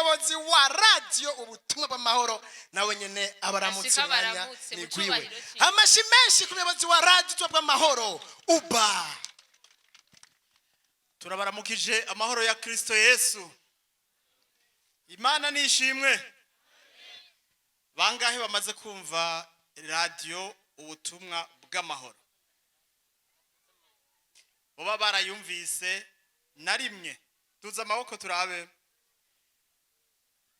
umuyobozi wa Radio Ubutumwa bw'Amahoro nawe nyene abaramutse mwanya nigwiwe. Amashi menshi ku muyobozi wa Radio Ubutumwa bw'Amahoro uba. Turabaramukije amahoro ya Kristo Yesu. Imana nishimwe. Bangahe bamaze kumva Radio Ubutumwa bw'Amahoro? Boba barayumvise na rimwe. Tuza amaboko turabe.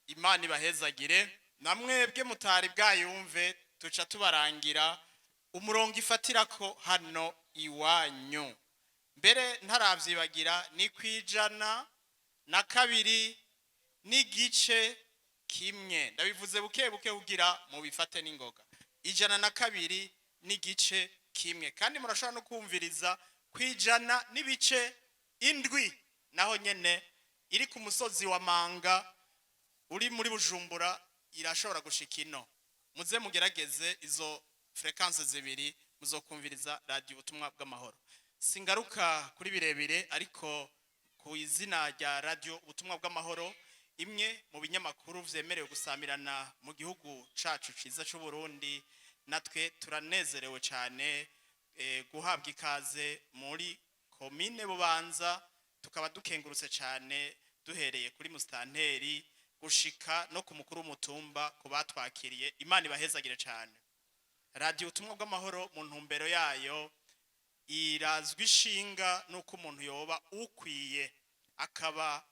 Imana ibahezagire. Namwebwe mutari bwayumve tuca tubarangira umurongo ifatirako hano iwanyu. Mbere ntaravyibagira ni kwijana na kabiri n'igice kimwe. Ndabivuze buke buke kugira mu bifate n'ingoga. 102 n'igice kimwe. Kandi murashobora no kumviriza kwijana n'ibice indwi naho nyene iri ku musozi wa Manga uri muri Bujumbura irashobora gushikino. Muze mugerageze izo frequences zibiri muzokumviriza Radio Ubutumwa bw'Amahoro. Singaruka kuri birebire ariko ku izina rya Radio Ubutumwa bw'Amahoro imwe mu binyamakuru vyemerewe gusamirana mu gihugu cacu ciza cy'u Burundi, natwe turanezerewe cyane guhabwa ikaze muri komine Bubanza. Tukaba dukengurutse cyane duhereye kuri mustanteri gushika no ku mukuru w'umutumba kubatwakiriye. Imana ibahezagire cyane. Radio Ubutumwa bw'Amahoro mu ntumbero yayo irazwi ishinga nuko umuntu yoba ukwiye akaba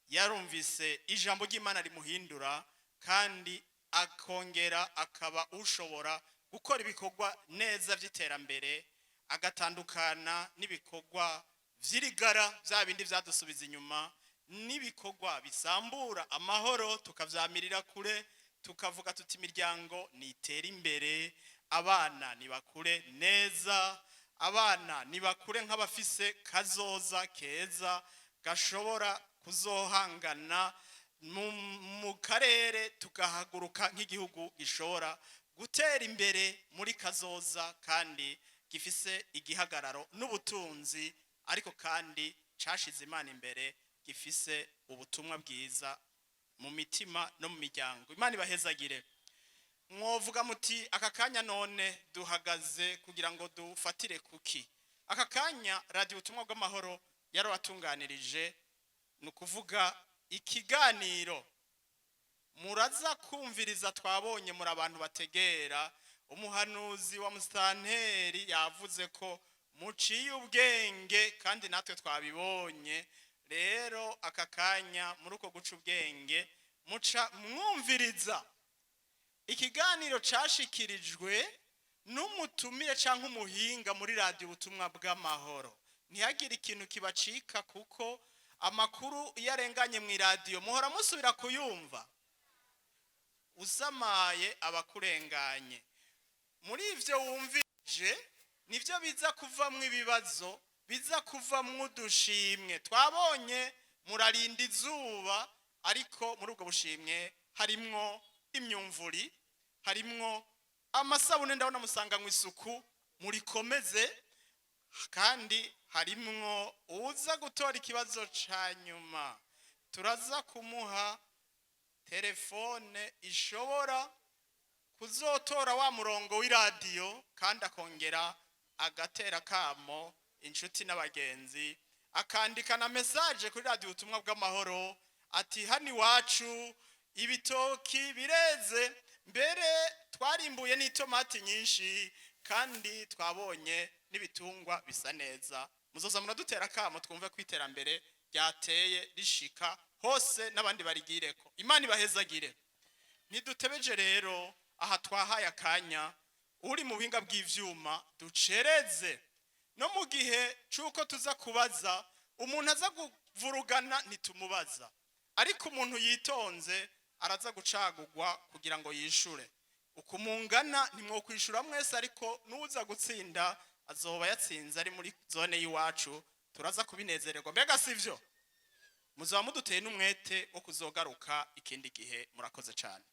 yarumvise ijambo ry'Imana rimuhindura kandi akongera akaba ushobora gukora ibikorwa neza vy'iterambere agatandukana n'ibikorwa vy'irigara bya bindi vyadusubiza inyuma n'ibikorwa bisambura amahoro tukavyamirira kure tukavuga tuti imiryango nitera imbere, abana nibakure neza, abana nibakure nk'abafise kazoza keza gashobora kuzohangana mu karere tugahaguruka nk'igihugu gishobora gutera imbere muri kazoza kandi gifise igihagararo n'ubutunzi ariko kandi cashize Imana imbere gifise ubutumwa bwiza mu mitima no mu miryango. Imana ibahezagire. Mwovuga muti aka kanya none duhagaze kugira ngo dufatire kuki? Aka kanya Radio Ubutumwa bw'Amahoro yarabatunganirije nukuvuga ikiganiro muraza kumviriza. Twabonye muri abantu bategera umuhanuzi wa mustanteri yavuze ko muciye ubwenge kandi natwe twabibonye. Rero aka kanya muri uko guca ubwenge muca mwumviriza ikiganiro cashikirijwe n'umutumire canke umuhinga muri Radio Ubutumwa bw'Amahoro. Ntihagire ikintu kibacika kuko amakuru yarenganye mu radio muhora musubira kuyumva. Usamaye abakurenganye. Muri ivyo wumvije nivyo biza kuvamwe ibibazo, biza kuvamwe udushimwe. Twabonye murarinda izuba ariko muri ubwo bushimwe harimwo imyumvuri, harimwo amasabune ndabona musanga mu isuku murikomeze, kandi harimwo uza gutora ikibazo ca nyuma. Turaza kumuha telefone ishobora kuzotora wa murongo w'iradio kandi akongera agatera kamo inshuti n'abagenzi akandika na message kuri Radio Ubutumwa bw'Amahoro ati hani wacu ibitoki bireze, mbere twarimbuye n'itomati nyinshi kandi twabonye n'ibitungwa bisa neza. Muzoza muradutera kamo twumve kwiterambere ryateye rishika hose n'abandi barigireko. Imana ibahezagire. Nidutebeje rero aha twahaye akanya uri mu buhinga bw'ivyuma ducereze no mu gihe cuko tuza kubaza umuntu aza kuvurugana nitumubaza, ariko umuntu yitonze araza gucagugwa kugira ngo yishure. Ukumungana nimwokwishura mwese, ariko nuza gutsinda azoba yatsinze ari muri zone yiwacu. Turaza kubinezererwa. Mbega sivyo? Muzaba muduteye n'umwete wo kuzogaruka ikindi gihe. Murakoze cyane.